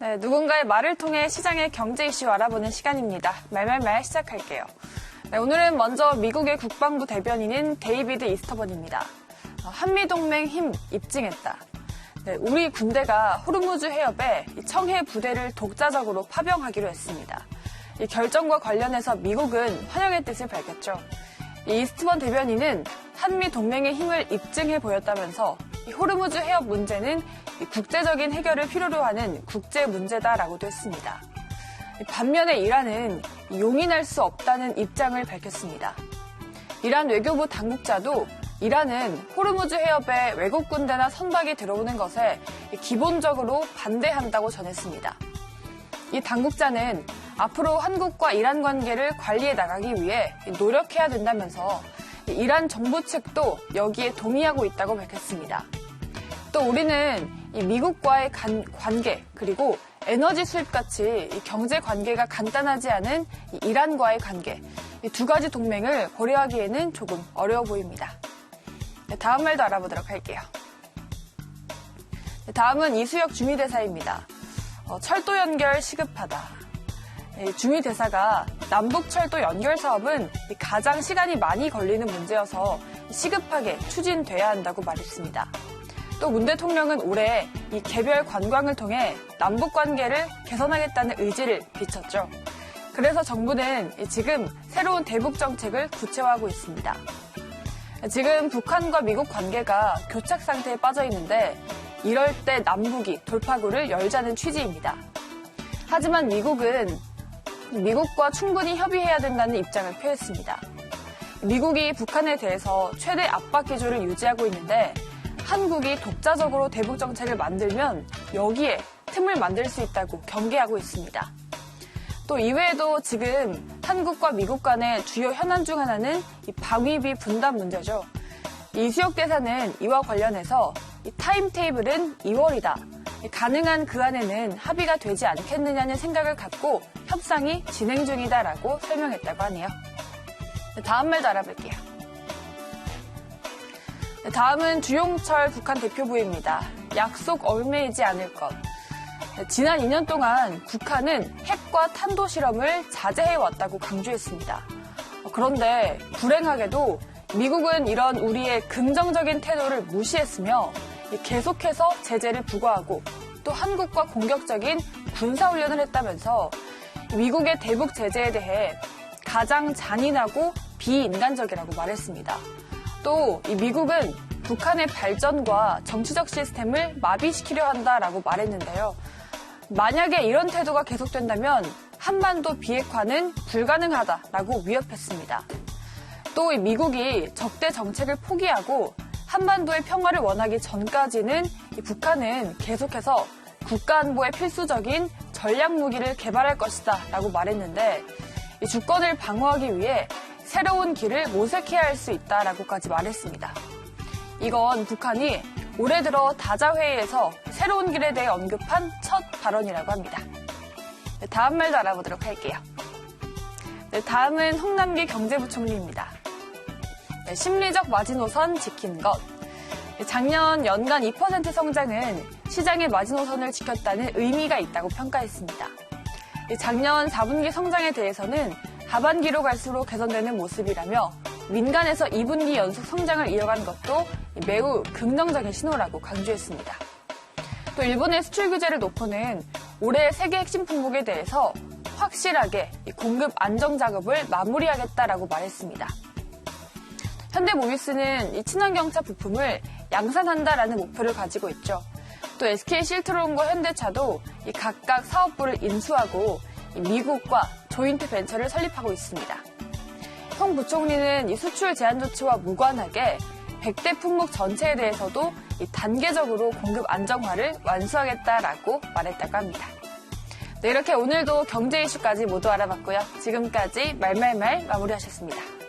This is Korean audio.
네, 누군가의 말을 통해 시장의 경제 이슈 알아보는 시간입니다. 말말말 시작할게요. 네, 오늘은 먼저 미국의 국방부 대변인인 데이비드 이스터번입니다. 한미동맹 힘 입증했다. 네, 우리 군대가 호르무즈 해협에 청해 부대를 독자적으로 파병하기로 했습니다. 이 결정과 관련해서 미국은 환영의 뜻을 밝혔죠. 이 이스트번 대변인은 한미 동맹의 힘을 입증해 보였다면서 이 호르무즈 해협 문제는 국제적인 해결을 필요로 하는 국제 문제다라고도 했습니다. 반면에 이란은 용인할 수 없다는 입장을 밝혔습니다. 이란 외교부 당국자도 이란은 호르무즈 해협에 외국 군대나 선박이 들어오는 것에 기본적으로 반대한다고 전했습니다. 이 당국자는 앞으로 한국과 이란 관계를 관리해 나가기 위해 노력해야 된다면서 이란 정부 측도 여기에 동의하고 있다고 밝혔습니다. 또 우리는 이 미국과의 관계 그리고 에너지 수입같이 경제 관계가 간단하지 않은 이란과의 관계 이 두 가지 동맹을 고려하기에는 조금 어려워 보입니다. 네, 다음 말도 알아보도록 할게요. 네, 다음은 이수혁 주미대사입니다. 철도 연결 시급하다. 주미대사가 남북철도 연결 사업은 가장 시간이 많이 걸리는 문제여서 시급하게 추진돼야 한다고 말했습니다. 또 문 대통령은 올해 이 개별 관광을 통해 남북 관계를 개선하겠다는 의지를 비췄죠. 그래서 정부는 지금 새로운 대북 정책을 구체화하고 있습니다. 지금 북한과 미국 관계가 교착 상태에 빠져 있는데 이럴 때 남북이 돌파구를 열자는 취지입니다. 하지만 미국은 미국과 충분히 협의해야 된다는 입장을 표했습니다. 미국이 북한에 대해서 최대 압박 기조를 유지하고 있는데 한국이 독자적으로 대북 정책을 만들면 여기에 틈을 만들 수 있다고 경계하고 있습니다. 또 이외에도 지금 한국과 미국 간의 주요 현안 중 하나는 이 방위비 분담 문제죠. 이수혁 대사는 이와 관련해서 이 타임테이블은 2월이다. 가능한 그 안에는 합의가 되지 않겠느냐는 생각을 갖고 협상이 진행 중이다라고 설명했다고 하네요. 다음 말도 알아볼게요. 다음은 주용철 북한 대표부입니다. 약속 얽매이지 않을 것. 지난 2년 동안 북한은 핵과 탄도 실험을 자제해왔다고 강조했습니다. 그런데 불행하게도 미국은 이런 우리의 긍정적인 태도를 무시했으며 계속해서 제재를 부과하고 또 한국과 공격적인 군사훈련을 했다면서 미국의 대북 제재에 대해 가장 잔인하고 비인간적이라고 말했습니다. 또 이 미국은 북한의 발전과 정치적 시스템을 마비시키려 한다라고 말했는데요. 만약에 이런 태도가 계속된다면 한반도 비핵화는 불가능하다라고 위협했습니다. 또 이 미국이 적대 정책을 포기하고 한반도의 평화를 원하기 전까지는 이 북한은 계속해서 국가안보에 필수적인 전략 무기를 개발할 것이다 라고 말했는데 이 주권을 방어하기 위해 새로운 길을 모색해야 할 수 있다라고까지 말했습니다. 이건 북한이 올해 들어 다자회의에서 새로운 길에 대해 언급한 첫 발언이라고 합니다. 네, 다음 말도 알아보도록 할게요. 네, 다음은 홍남기 경제부총리입니다. 네, 심리적 마지노선 지킨 것. 네, 작년 연간 2% 성장은 시장의 마지노선을 지켰다는 의미가 있다고 평가했습니다. 네, 작년 4분기 성장에 대해서는 하반기로 갈수록 개선되는 모습이라며 민간에서 2분기 연속 성장을 이어간 것도 매우 긍정적인 신호라고 강조했습니다. 또 일본의 수출 규제를 놓고는 올해 세계 핵심 품목에 대해서 확실하게 공급 안정 작업을 마무리하겠다라고 말했습니다. 현대모비스는 이 친환경차 부품을 양산한다라는 목표를 가지고 있죠. 또 SK실트론과 현대차도 각각 사업부를 인수하고 미국과 조인트 벤처를 설립하고 있습니다. 홍 부총리는 이 수출 제한 조치와 무관하게 100대 품목 전체에 대해서도 단계적으로 공급 안정화를 완수하겠다라고 말했다고 합니다. 네, 이렇게 오늘도 경제 이슈까지 모두 알아봤고요. 지금까지 말말말 마무리하셨습니다.